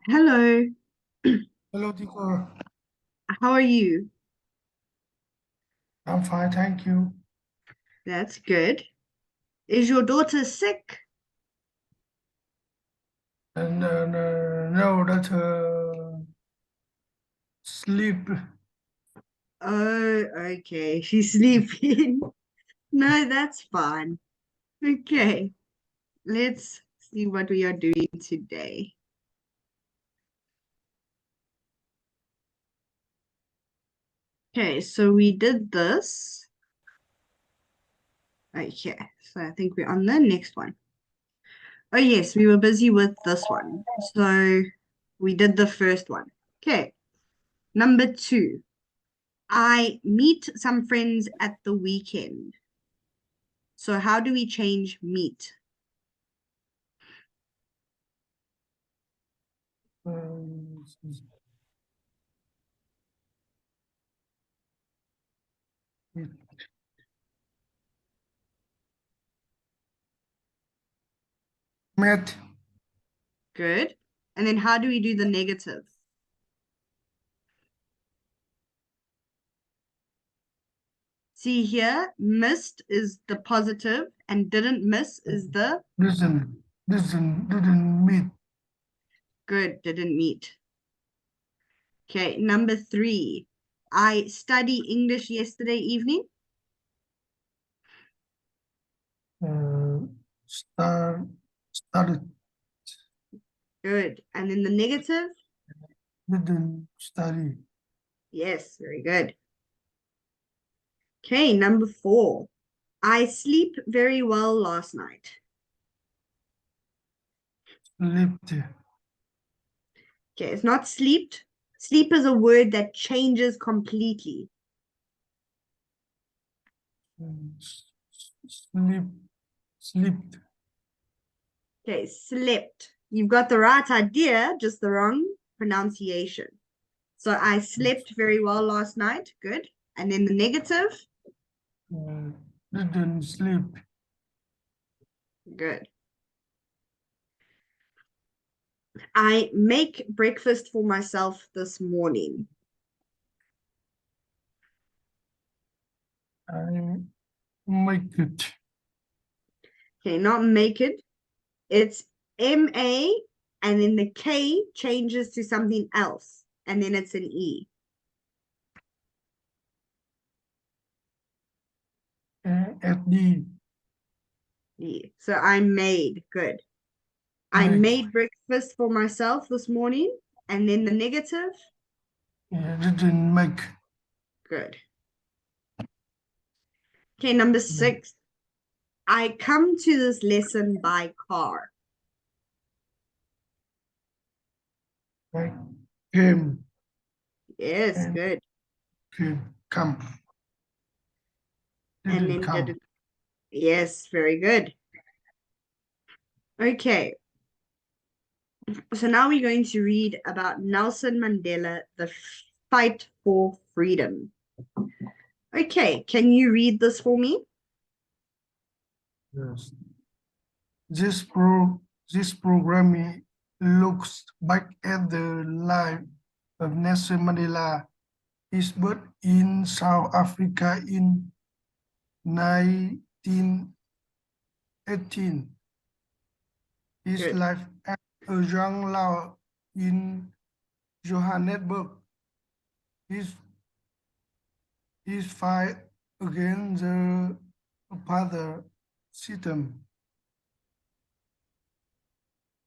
Hello, Hello, teacher. how are you? I'm fine, thank you. That's good. Is your daughter sick? And now that sleep, Oh, okay. She's sleeping. No, that's fine. Okay, let's see what we are doing today. Okay, so we did this. Okay, so I think we're on the next one. Oh, yes, we were busy with this one. So we did the first one. Okay, number two. I meet some friends at the weekend. So how do we change meet? um, met, Good. And then how do we do the negative? See here, missed is the positive and didn't miss is the didn't meet. good, didn't meet. Okay, number three. I study English yesterday evening. Uh, start, started, Good. And then the negative? didn't study. Yes, very good. Okay, number four. I sleep very well last night. Slept, Okay, it's not sleeped. Sleep is a word that changes completely. sleep, slept. Okay, slept. You've got the right idea, just the wrong pronunciation. So I slept very well last night. Good. And then the negative. Uh, didn't sleep. Good. I make breakfast for myself this morning. I make it. Okay, not make it. It's M-A, and then the K changes to something else. And then it's an E. At the E. So I made. Good. I make. made breakfast for myself this morning. And then the negative. Didn't make. Good. Okay, number six. I come to this lesson by car. I came Yes, and good. came, come, And didn't then did come. it. Yes, very good. Okay, so now we're going to read about Nelson Mandela, the fight for freedom. Okay, can you read this for me? Yes. This program looks back at the life of Nelson Mandela. His birth in South Africa in 1918. His Good, life as a young lawyer in Johannesburg. His his fight against the apartheid system.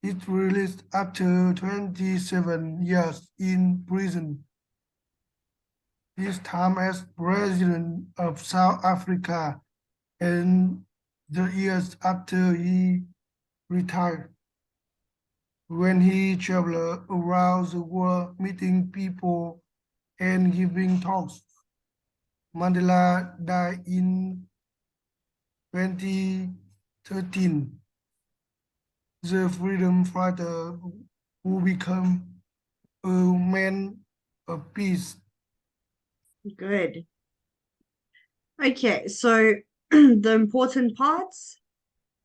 It released after 27 years in prison. His time as president of South Africa and the years after he retired, when he traveled around the world meeting people and giving talks. Mandela died in 2013. The freedom fighter who became a man of peace. good. Okay, so the important parts.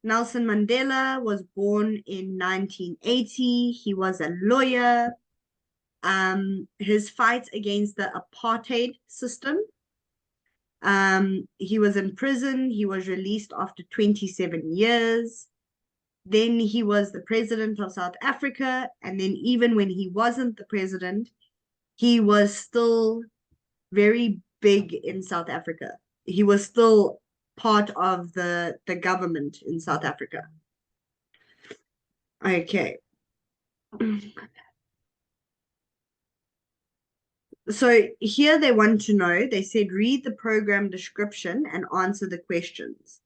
Nelson Mandela was born in 1980. He was a lawyer. His fight against the apartheid system. He was in prison. He was released after 27 years. Then he was the president of South Africa. And then even when he wasn't the president, he was still very big in South Africa. He was still part of the government in South Africa. Okay. So here they want to know, they said, read the program description and answer the questions.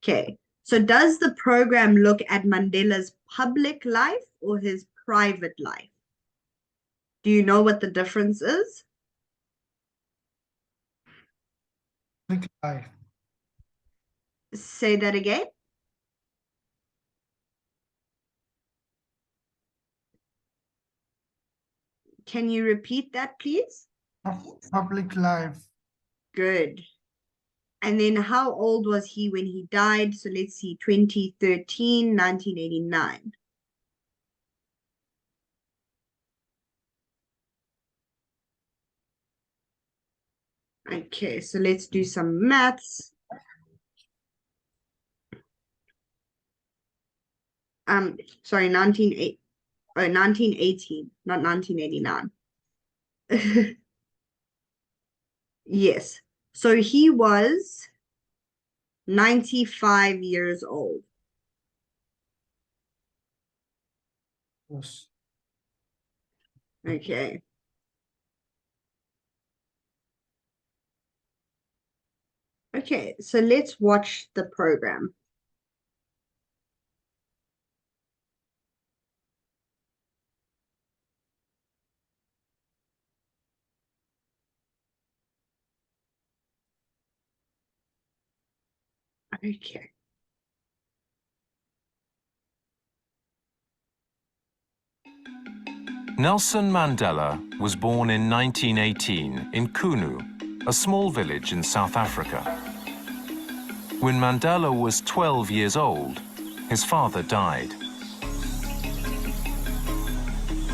Okay. So does the program look at Mandela's public life or his private life? Do you know what the difference is? Public life. Say that again. Can you repeat that, please? Public life. Good. And then how old was he when he died? So let's see, 2013, 1989. Okay, so let's do some maths. Sorry, 1918, not 1989. Yes. So he was 95 years old. Yes. Okay. Okay, so let's watch the program. Okay. Nelson Mandela was born in 1918 in Kunu, a small village in South Africa. When Mandela was 12 years old, his father died.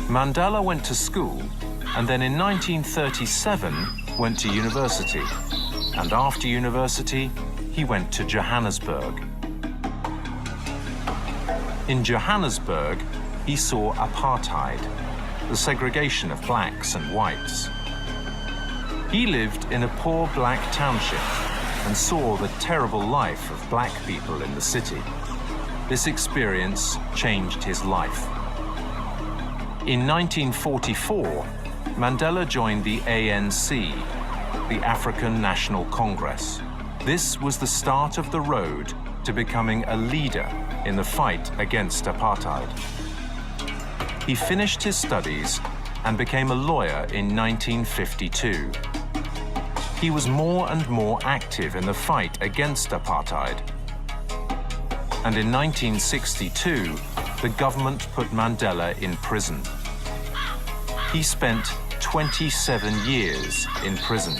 Mandela went to school and then in 1937 went to university. And after university, he went to Johannesburg. In Johannesburg, he saw apartheid, the segregation of blacks and whites. He lived in a poor black township and saw the terrible life of black people in the city. This experience changed his life. In 1944, Mandela joined the ANC, the African National Congress. This was the start of the road to becoming a leader in the fight against apartheid. He finished his studies and became a lawyer in 1952. He was more and more active in the fight against apartheid. And in 1962, the government put Mandela in prison. He spent 27 years in prison.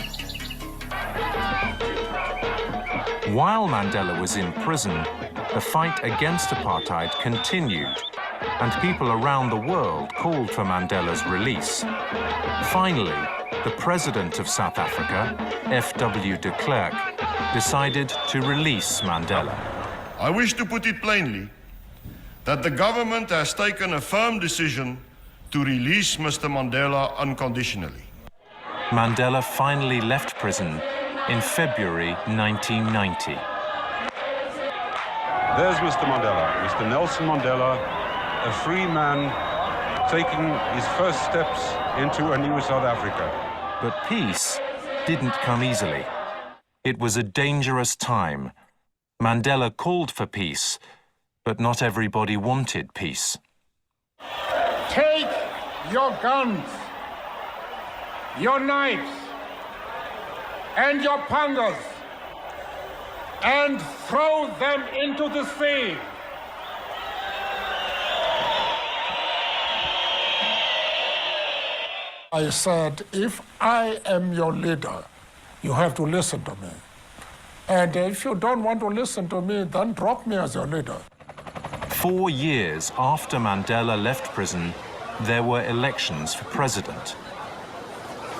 While Mandela was in prison, the fight against apartheid continued, and people around the world called for Mandela's release. Finally, the president of South Africa, F.W. de Klerk, decided to release Mandela. I wish to put it plainly that the government has taken a firm decision to release Mr. Mandela unconditionally. Mandela finally left prison in February 1990. There's Mr. Mandela, Mr. Nelson Mandela, a free man taking his first steps into a new South Africa. But peace didn't come easily. It was a dangerous time. Mandela called for peace, but not everybody wanted peace. Take your guns, your knives, and your pangas, and throw them into the sea. I said, if I am your leader, you have to listen to me. And if you don't want to listen to me, then drop me as your leader. 4 years after Mandela left prison, there were elections for president.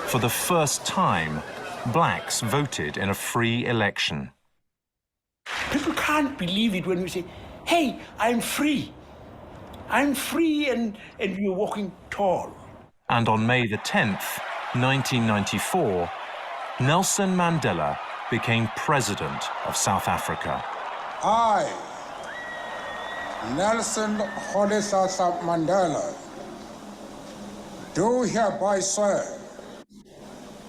For the first time, blacks voted in a free election. People can't believe it when we say, hey, I'm free. I'm free and you're walking tall. And on May the 10th, 1994, Nelson Mandela became president of South Africa. I, Nelson Rolihlahla Mandela, do hereby swear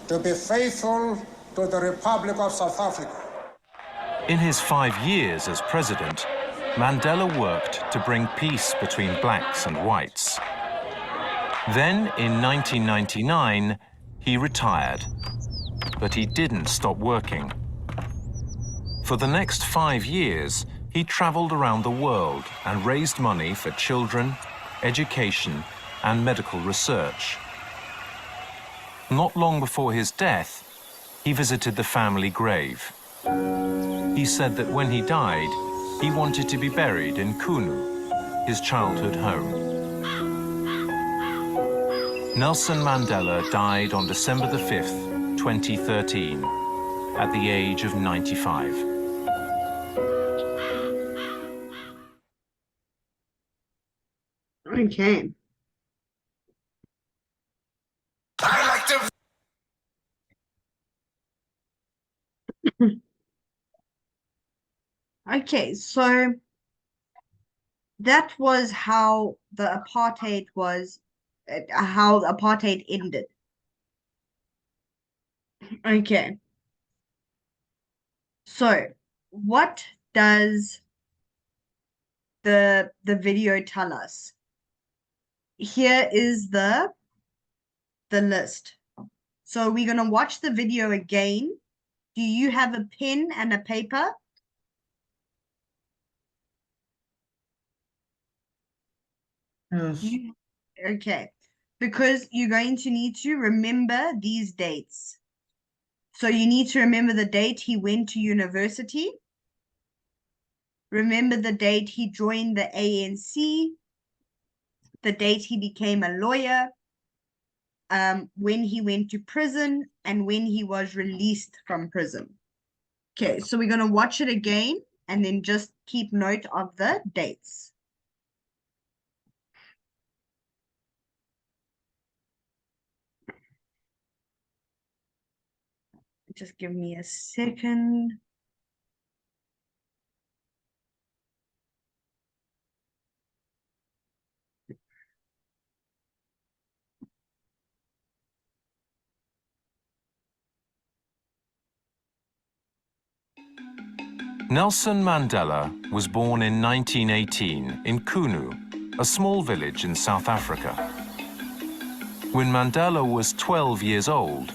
to be faithful to the Republic of South Africa. In his 5 years as president, Mandela worked to bring peace between blacks and whites. Then, in 1999, he retired, but he didn't stop working. For the next 5 years, he traveled around the world and raised money for children, education, and medical research. Not long before his death, he visited the family grave. He said that when he died, he wanted to be buried in Kunu, his childhood home. Nelson Mandela died on December the 5th, 2013, at the age of 95. Okay. Okay, so that was how the apartheid was, how the apartheid ended. Okay. So, what does the video tell us? Here is the list. So we're going to watch the video again. Do you have a pen and a paper? Yes. Okay, because you're going to need to remember these dates. So you need to remember the date he went to university. Remember the date he joined the ANC. The date he became a lawyer. When he went to prison and when he was released from prison. Okay, so we're going to watch it again and then just keep note of the dates. Just give me a second. Nelson Mandela was born in 1918 in Kunu, a small village in South Africa. When Mandela was 12 years old,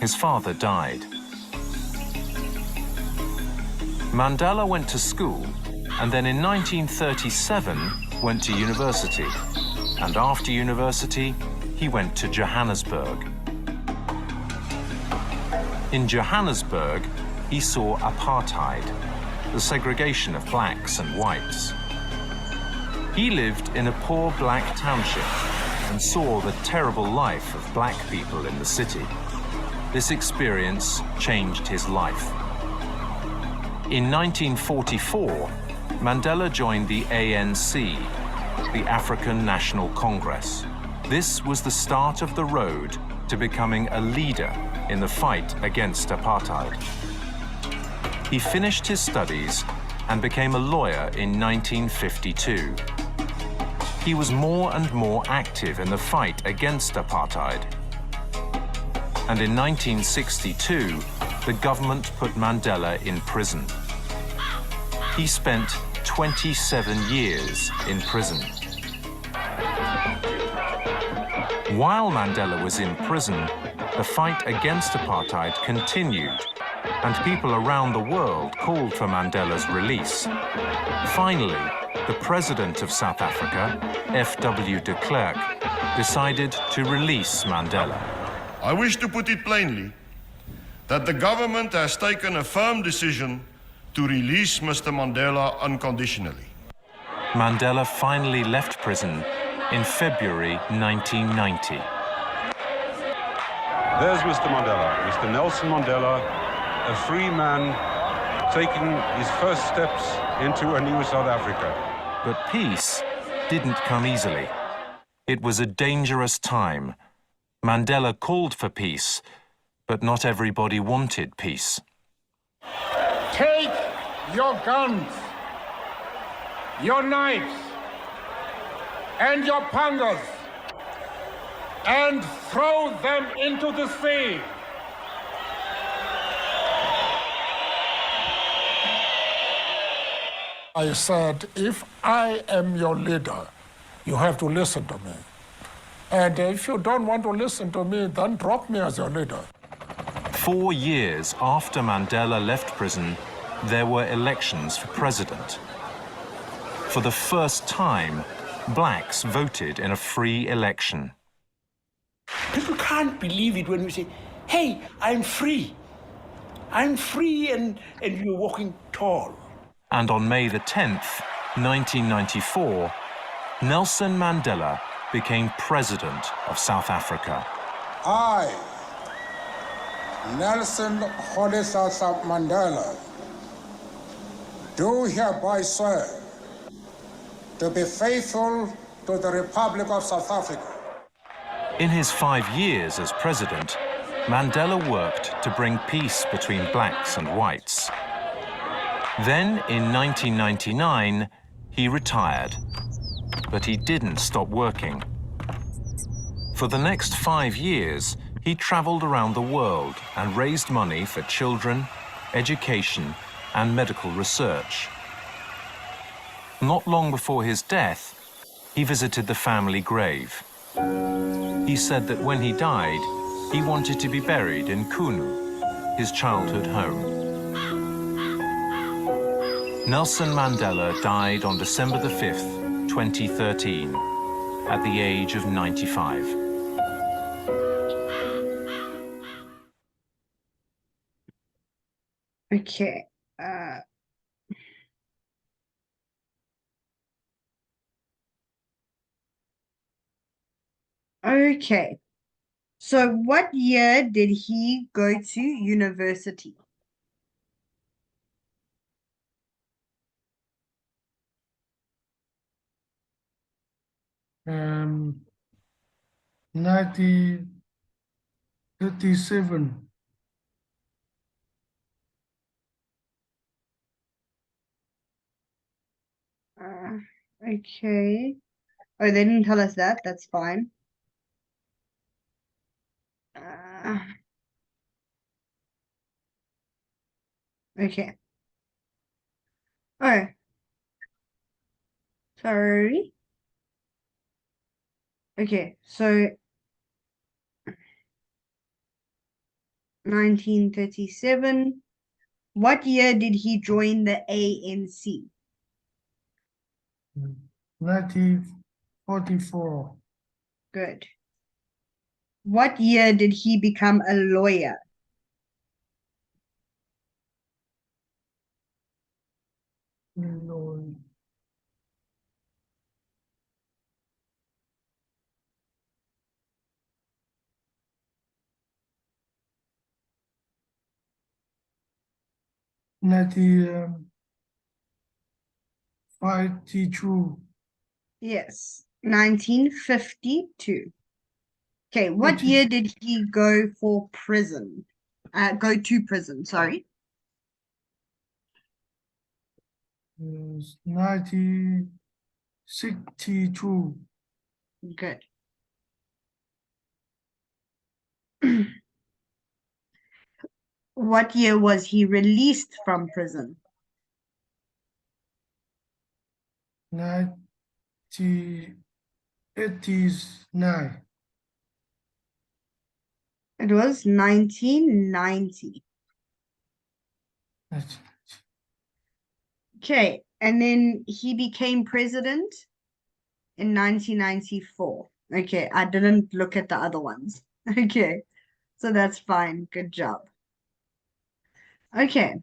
his father died. Mandela went to school and then in 1937 went to university. And after university, he went to Johannesburg. In Johannesburg, he saw apartheid, the segregation of blacks and whites. He lived in a poor black township and saw the terrible life of black people in the city. This experience changed his life. In 1944, Mandela joined the ANC, the African National Congress. This was the start of the road to becoming a leader in the fight against apartheid. He finished his studies and became a lawyer in 1952. He was more and more active in the fight against apartheid. And in 1962, the government put Mandela in prison. He spent 27 years in prison. While Mandela was in prison, the fight against apartheid continued, and people around the world called for Mandela's release. Finally, the president of South Africa, F.W. de Klerk, decided to release Mandela. I wish to put it plainly that the government has taken a firm decision to release Mr. Mandela unconditionally. Mandela finally left prison in February 1990. There's Mr. Mandela, Mr. Nelson Mandela, a free man taking his first steps into a new South Africa. But peace didn't come easily. It was a dangerous time. Mandela called for peace, but not everybody wanted peace. Take your guns, your knives, and your pangas, and throw them into the sea. I said, if I am your leader, you have to listen to me. And if you don't want to listen to me, then drop me as your leader. 4 years after Mandela left prison, there were elections for president. For the first time, blacks voted in a free election. People can't believe it when we say, hey, I'm free. I'm free and you're walking tall. And on May the 10th, 1994, Nelson Mandela became president of South Africa. I, Nelson Rolihlahla Mandela, do hereby swear to be faithful to the Republic of South Africa. In his 5 years as president, Mandela worked to bring peace between blacks and whites. Then, in 1999, he retired, but he didn't stop working. For the next 5 years, he traveled around the world and raised money for children, education, and medical research. Not long before his death, he visited the family grave. He said that when he died, he wanted to be buried in Kunu, his childhood home. Nelson Mandela died on December the 5th, 2013, at the age of 95. Okay. Okay. So what year did he go to university? Um, 1937. Okay. Oh, they didn't tell us that. That's fine. Okay. Oh, sorry. Okay, so 1937. What year did he join the ANC? 1944. Good. What year did he become a lawyer? No, 1952. Yes, 1952. Okay, what year did he go for prison? Go to prison, sorry. 1962. Good. What year was he released from prison? 1989. It was 1990. Okay, and then he became president in 1994. Okay, I didn't look at the other ones. Okay, so that's fine. Good job. Okay.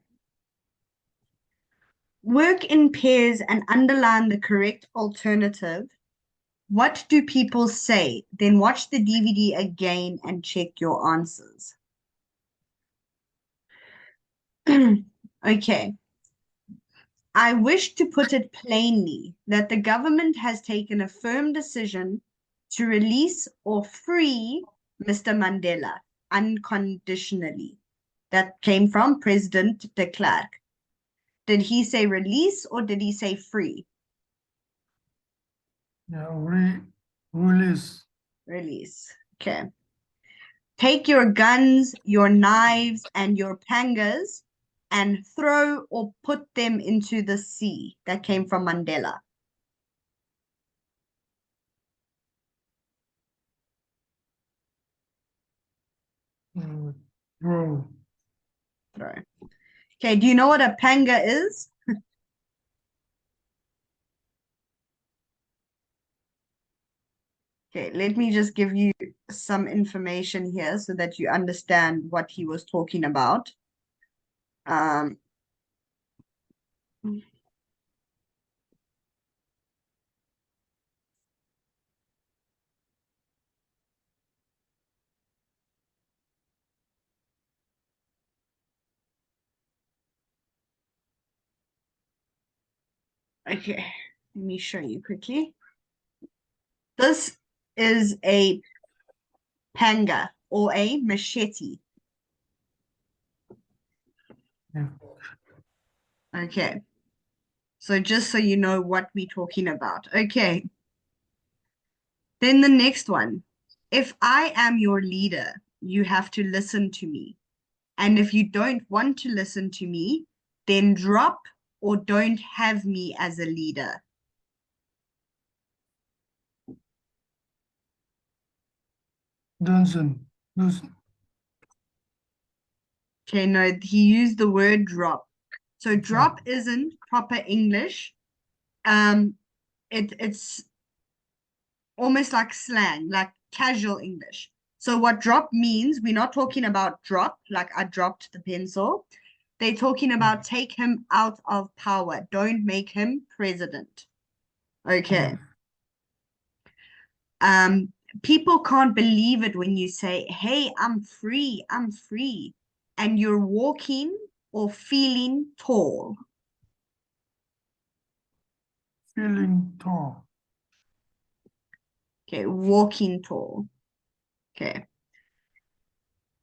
Work in pairs and underline the correct alternative. What do people say? Then watch the DVD again and check your answers. Okay. I wish to put it plainly that the government has taken a firm decision to release or free Mr. Mandela unconditionally. That came from President de Klerk. Did he say release or did he say free? Yeah, release. Release. Okay. Take your guns, your knives, and your pangas and throw or put them into the sea. That came from Mandela. Throw. Throw. Okay, do you know what a panga is? Okay, let me just give you some information here so that you understand what he was talking about. Okay, let me show you quickly. This is a panga or a machete. Yeah. Okay, so just so you know what we're talking about. Okay, then the next one. If I am your leader, you have to listen to me. And if you don't want to listen to me, then drop or don't have me as a leader. Doesn't. Okay, no, he used the word drop. So drop isn't proper English. It's almost like slang, like casual English. So what drop means, we're not talking about drop, like I dropped the pencil. They're talking about take him out of power. Don't make him president. Okay. People can't believe it when you say, hey, I'm free, and you're walking or feeling tall. Feeling tall. Okay, walking tall. Okay.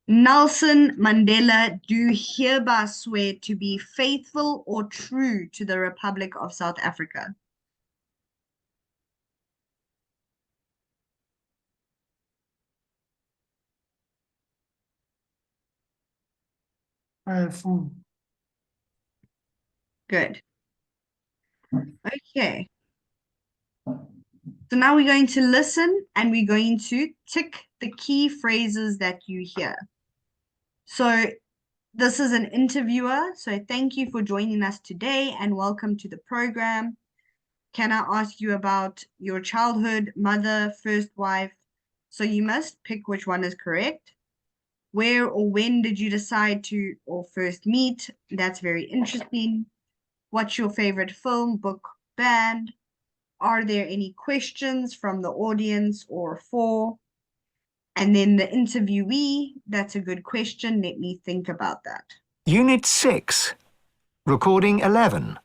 Nelson Mandela do hereby swear to be faithful or true to the Republic of South Africa. Faithful. Good. Okay. So now we're going to listen and we're going to tick the key phrases that you hear. So this is an interviewer. So thank you for joining us today and welcome to the program. Can I ask you about your childhood, mother, first wife? So you must pick which one is correct. Where or when did you decide to or first meet? That's very interesting. What's your favorite film, book, band? Are there any questions from the audience or for? And then the interviewee, that's a good question. Let me think about that. Unit 6, Recording 11.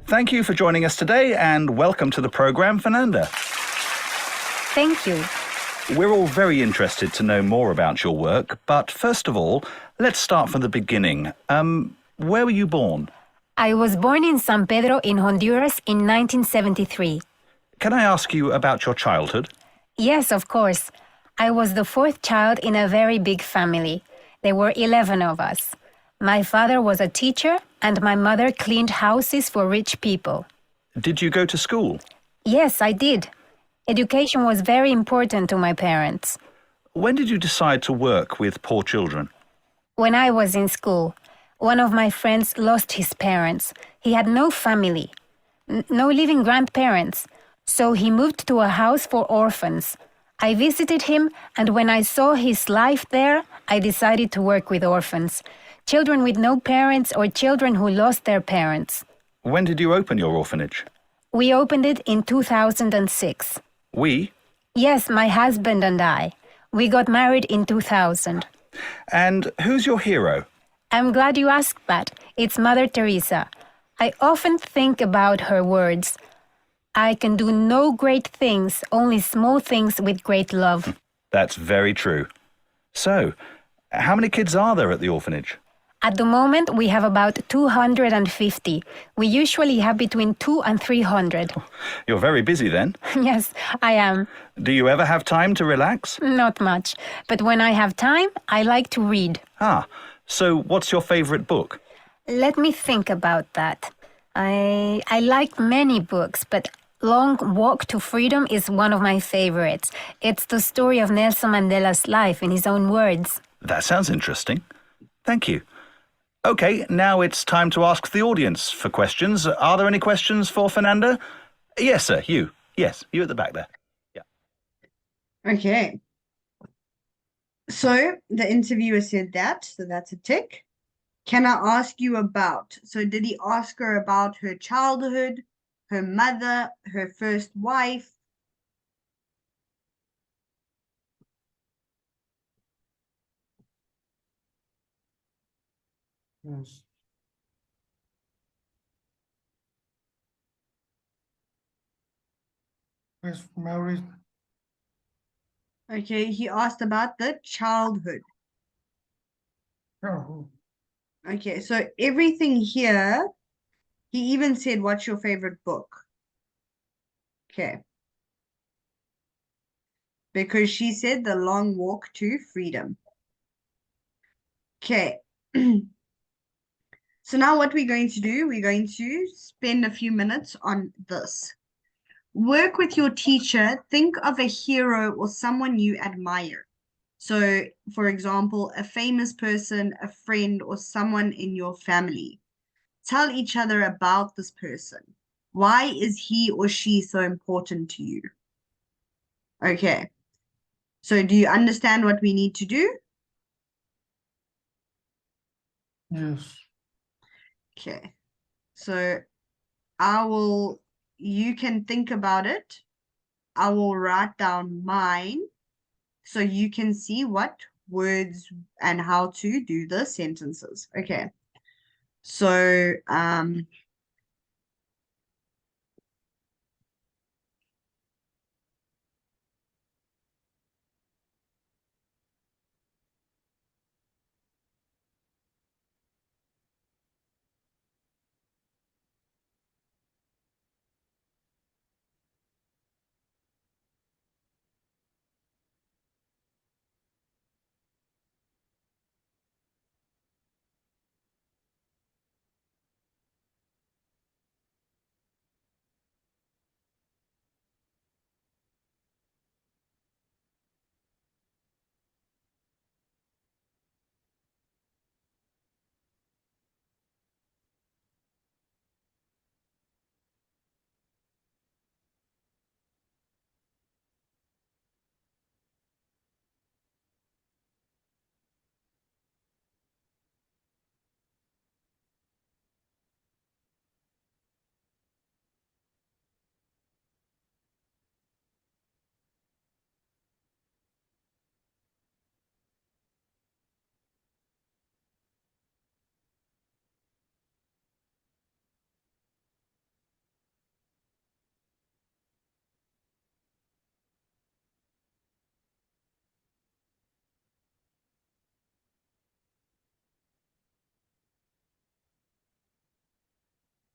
Thank you for joining us today and welcome to the program, Fernanda. Thank you. We're all very interested to know more about your work, but first of all, let's start from the beginning. Where were you born? I was born in San Pedro in Honduras in 1973. Can I ask you about your childhood? Yes, of course. I was the fourth child in a very big family. There were 11 of us. My father was a teacher and my mother cleaned houses for rich people. Did you go to school? Yes, I did. Education was very important to my parents. When did you decide to work with poor children? When I was in school, one of my friends lost his parents. He had no family, no living grandparents, so he moved to a house for orphans. I visited him, and when I saw his life there, I decided to work with orphans. children with no parents or children who lost their parents. When did you open your orphanage? We opened it in 2006. We? Yes, my husband and I. We got married in 2000. And who's your hero? I'm glad you asked that. It's Mother Teresa. I often think about her words. I can do no great things, only small things with great love. That's very true. So, how many kids are there at the orphanage? At the moment, we have about 250. We usually have between 200 and 300. You're very busy then. Yes, I am. Do you ever have time to relax? Not much. But when I have time, I like to read. Ah, so what's your favorite book? Let me think about that. I like many books, but Long Walk to Freedom is one of my favorites. It's the story of Nelson Mandela's life in his own words. That sounds interesting. Thank you. Okay, now it's time to ask the audience for questions. Are there any questions for Fernanda? Yes, sir, you. Yes, you at the back there. Yeah. Okay. So the interviewer said that, so that's a tick. Can I ask you about? So did he ask her about her childhood, her mother, her first wife? Yes. Yes, married. Okay, he asked about the childhood. Oh, Okay, so everything here, he even said, what's your favorite book? Okay. Because she said The Long Walk to Freedom. Okay. So now what we're going to do, we're going to spend a few minutes on this. Work with your teacher. Think of a hero or someone you admire. So, for example, a famous person, a friend, or someone in your family. Tell each other about this person. Why is he or she so important to you? Okay. So, do you understand what we need to do? yes. Okay. So, you can think about it. I will write down mine so you can see what words and how to do the sentences. Okay. So,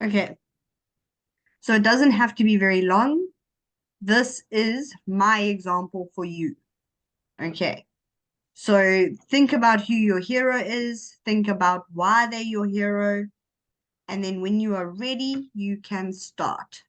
okay. So it doesn't have to be very long. This is my example for you. Okay. So think about who your hero is. Think about why they're your hero. And then when you are ready, you can start.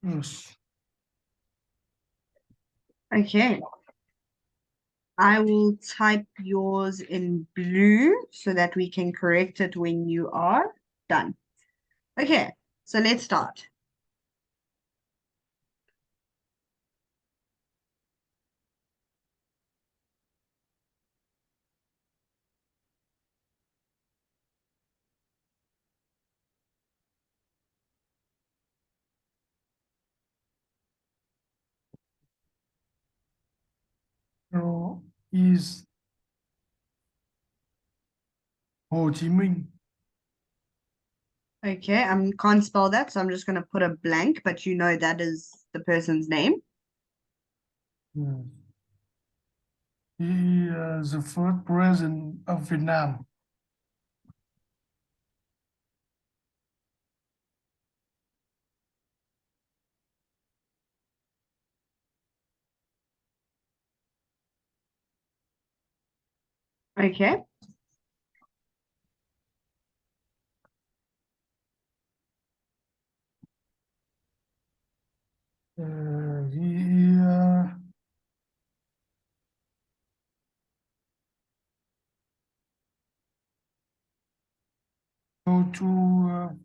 Yes. Okay. I will type yours in blue so that we can correct it when you are done. Okay, so let's start. So is Hồ Chí Minh. Okay, I can't spell that, so I'm just going to put a blank, but you know that is the person's name. Yes. He is the first president of Vietnam. Okay. He go to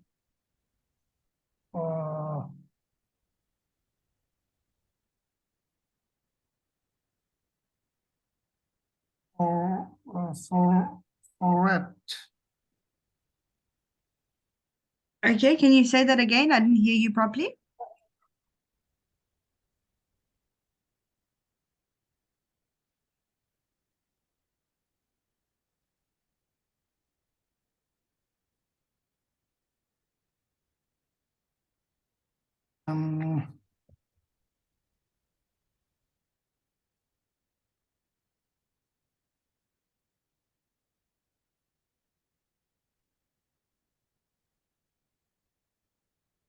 for it. Okay, can you say that again? I didn't hear you properly.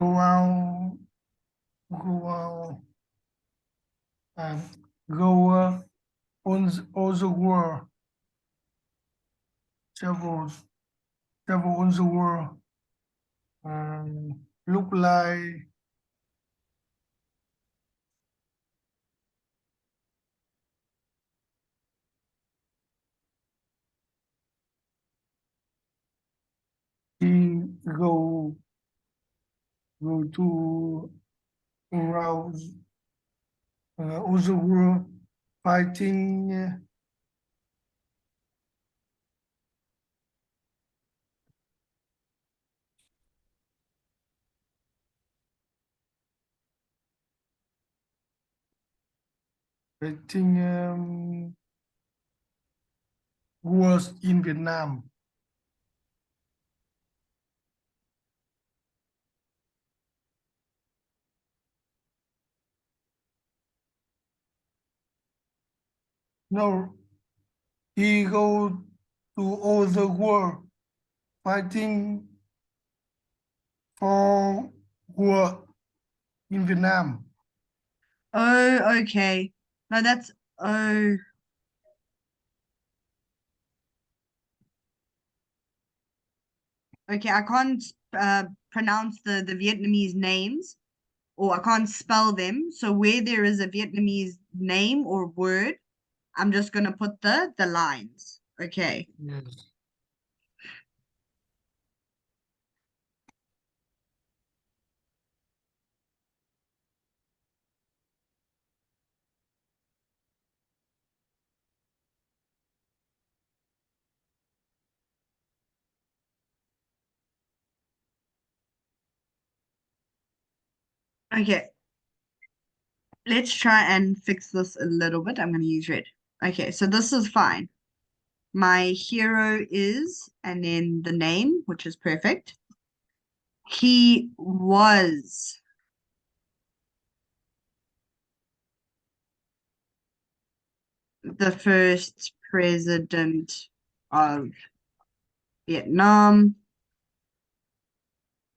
Go out, go out, and go on the world. Travel, travel on the world. Look like he go to around on the world fighting fighting wars in Vietnam. No, he go to all the world fighting for war in Vietnam. Oh, okay. No, that's oh. Okay, I can't pronounce the Vietnamese names, or I can't spell them. So where there is a Vietnamese name or word, I'm just gonna put the lines. Okay. Yes. Okay. Let's try and fix this a little bit. I'm gonna use red. Okay, so this is fine. My hero is, and then the name, which is perfect. He was the first president of Vietnam.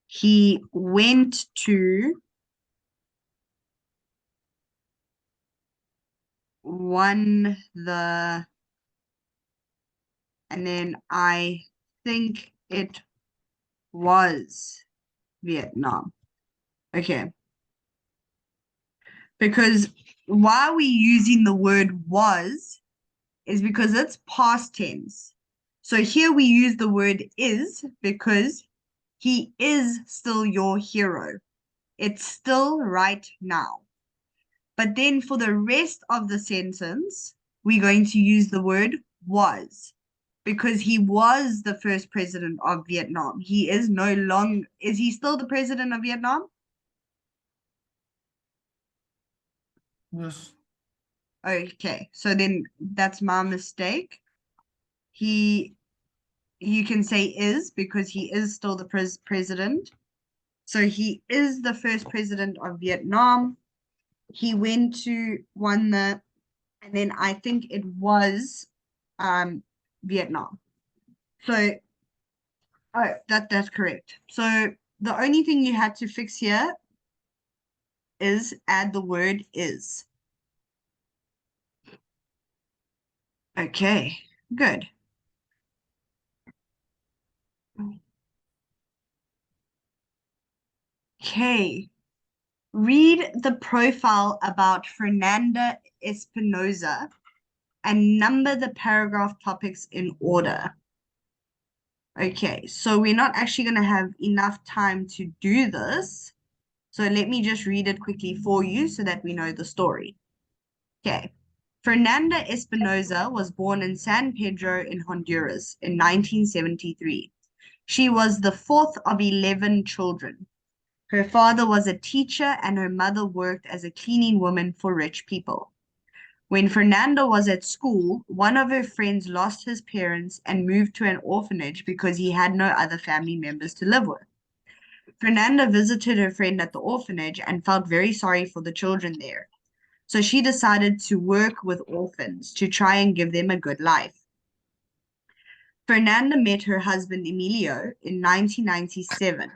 He went to won the, and then I think it was Vietnam. Okay. Because why are we using the word was is because it's past tense. So here we use the word is because he is still your hero. It's still right now. But then for the rest of the sentence, we're going to use the word was because he was the first president of Vietnam. He is no longer, is he still the president of Vietnam? Yes. Okay, so then that's my mistake. You can say is because he is still the president. So he is the first president of Vietnam. He won the, and then I think it was Vietnam. So that's correct. So the only thing you had to fix here is add the word is. Okay, good. Okay. Read the profile about Fernanda Espinosa and number the paragraph topics in order. Okay, so we're not actually going to have enough time to do this. So let me just read it quickly for you so that we know the story. Okay. Fernanda Espinosa was born in San Pedro in Honduras in 1973. She was the fourth of 11 children. Her father was a teacher and her mother worked as a cleaning woman for rich people. When Fernanda was at school, one of her friends lost his parents and moved to an orphanage because he had no other family members to live with. Fernanda visited her friend at the orphanage and felt very sorry for the children there. So she decided to work with orphans to try and give them a good life. Fernanda met her husband Emilio in 1997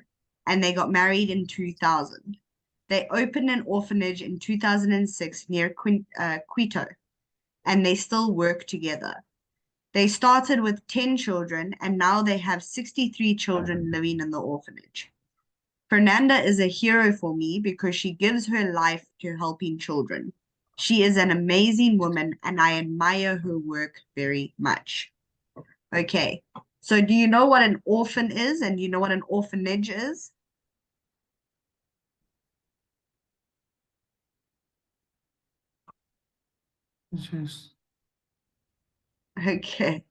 and they got married in 2000. They opened an orphanage in 2006 near Quito, and they still work together. They started with 10 children, and now they have 63 children living in the orphanage. Fernanda is a hero for me because she gives her life to helping children. She is an amazing woman, and I admire her work very much. Okay, so do you know what an orphan is, and do you know what an orphanage is? Yes. Okay,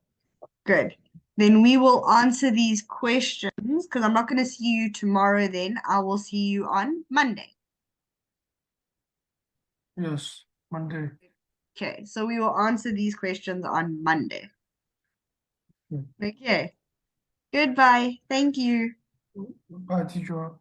good. Then we will answer these questions because I'm not going to see you tomorrow then. I will see you on Monday. Yes. Monday. Okay, so we will answer these questions on Monday. Okay. Goodbye. Thank you. Bye, teacher.